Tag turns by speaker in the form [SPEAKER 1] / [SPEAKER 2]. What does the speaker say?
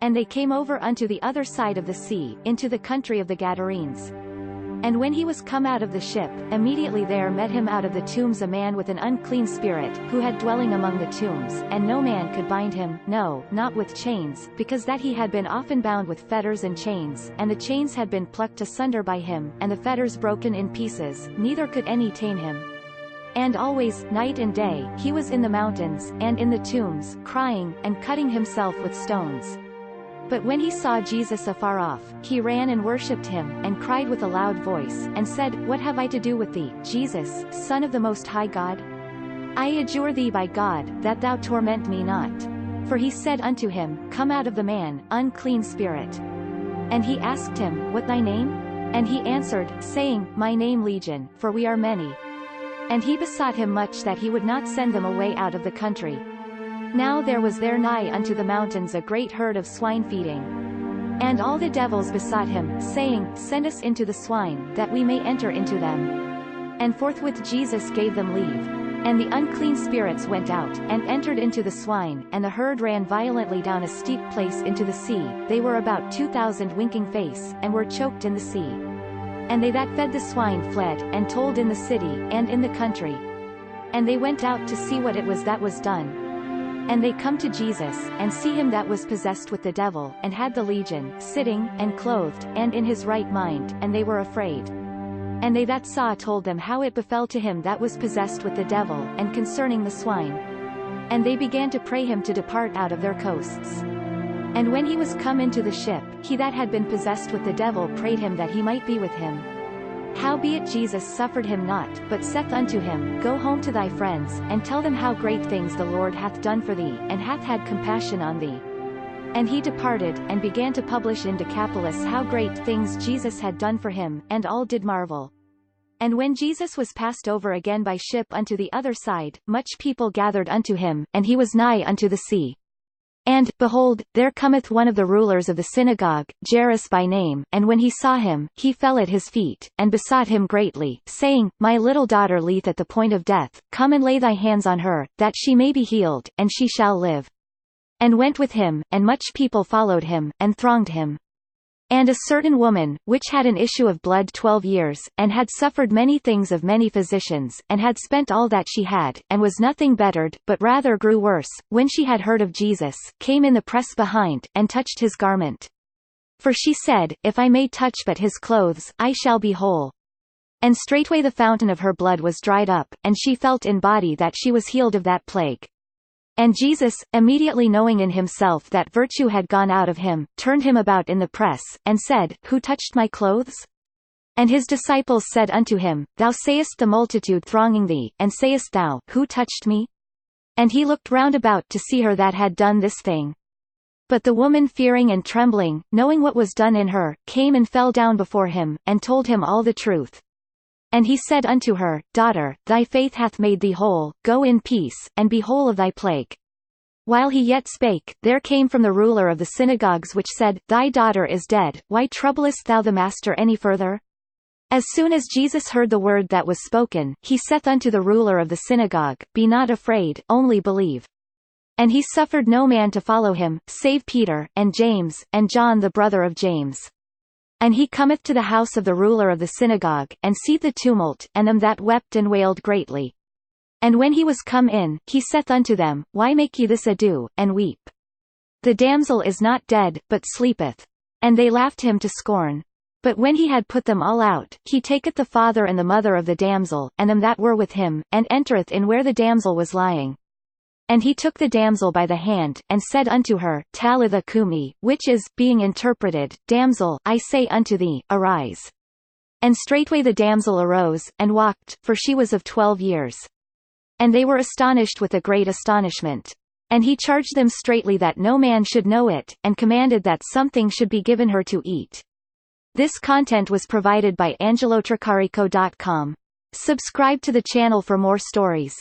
[SPEAKER 1] And they came over unto the other side of the sea, into the country of the Gadarenes. And when he was come out of the ship, immediately there met him out of the tombs a man with an unclean spirit, who had dwelling among the tombs, and no man could bind him, no, not with chains, because that he had been often bound with fetters and chains, and the chains had been plucked asunder by him, and the fetters broken in pieces, neither could any tame him. And always, night and day, he was in the mountains, and in the tombs, crying, and cutting himself with stones. But when he saw Jesus afar off, he ran and worshipped him, and cried with a loud voice, and said, What have I to do with thee, Jesus, Son of the Most High God? I adjure thee by God, that thou torment me not. For he said unto him, Come out of the man, unclean spirit. And he asked him, What thy name? And he answered, saying, My name Legion, for we are many. And he besought him much that he would not send them away out of the country. Now there was there nigh unto the mountains a great herd of swine feeding. And all the devils besought him, saying, Send us into the swine, that we may enter into them. And forthwith Jesus gave them leave. And the unclean spirits went out, and entered into the swine, and the herd ran violently down a steep place into the sea. They were about 2,000 winking face, and were choked in the sea. And they that fed the swine fled, and told in the city, and in the country. And they went out to see what it was that was done. And they come to Jesus, and see him that was possessed with the devil, and had the legion, sitting, and clothed, and in his right mind, and they were afraid. And they that saw told them how it befell to him that was possessed with the devil, and concerning the swine. And they began to pray him to depart out of their coasts. And when he was come into the ship, he that had been possessed with the devil prayed him that he might be with him. Howbeit Jesus suffered him not, but saith unto him, Go home to thy friends, and tell them how great things the Lord hath done for thee, and hath had compassion on thee. And he departed, and began to publish in Decapolis how great things Jesus had done for him, and all did marvel. And when Jesus was passed over again by ship unto the other side, much people gathered unto him, and he was nigh unto the sea. And, behold, there cometh one of the rulers of the synagogue, Jairus by name, and when he saw him, he fell at his feet, and besought him greatly, saying, My little daughter lieth at the point of death, come and lay thy hands on her, that she may be healed, and she shall live. And went with him, and much people followed him, and thronged him. And a certain woman, which had an issue of blood 12 years, and had suffered many things of many physicians, and had spent all that she had, and was nothing bettered, but rather grew worse, when she had heard of Jesus, came in the press behind, and touched his garment. For she said, If I may touch but his clothes, I shall be whole. And straightway the fountain of her blood was dried up, and she felt in body that she was healed of that plague. And Jesus, immediately knowing in himself that virtue had gone out of him, turned him about in the press, and said, Who touched my clothes? And his disciples said unto him, Thou sayest the multitude thronging thee, and sayest thou, Who touched me? And he looked round about to see her that had done this thing. But the woman fearing and trembling, knowing what was done in her, came and fell down before him, and told him all the truth. And he said unto her, Daughter, thy faith hath made thee whole, go in peace, and be whole of thy plague. While he yet spake, there came from the ruler of the synagogues which said, Thy daughter is dead, why troublest thou the master any further? As soon as Jesus heard the word that was spoken, he saith unto the ruler of the synagogue, Be not afraid, only believe. And he suffered no man to follow him, save Peter, and James, and John the brother of James. And he cometh to the house of the ruler of the synagogue, and seeth the tumult, and them that wept and wailed greatly. And when he was come in, he saith unto them, Why make ye this ado, and weep? The damsel is not dead, but sleepeth. And they laughed him to scorn. But when he had put them all out, he taketh the father and the mother of the damsel, and them that were with him, and entereth in where the damsel was lying. And he took the damsel by the hand, and said unto her, Talitha cumi, which is, being interpreted, Damsel, I say unto thee, arise. And straightway the damsel arose, and walked, for she was of 12 years. And they were astonished with a great astonishment. And he charged them straitly that no man should know it, and commanded that something should be given her to eat. This content was provided by angelotricarico.com. Subscribe to the channel for more stories.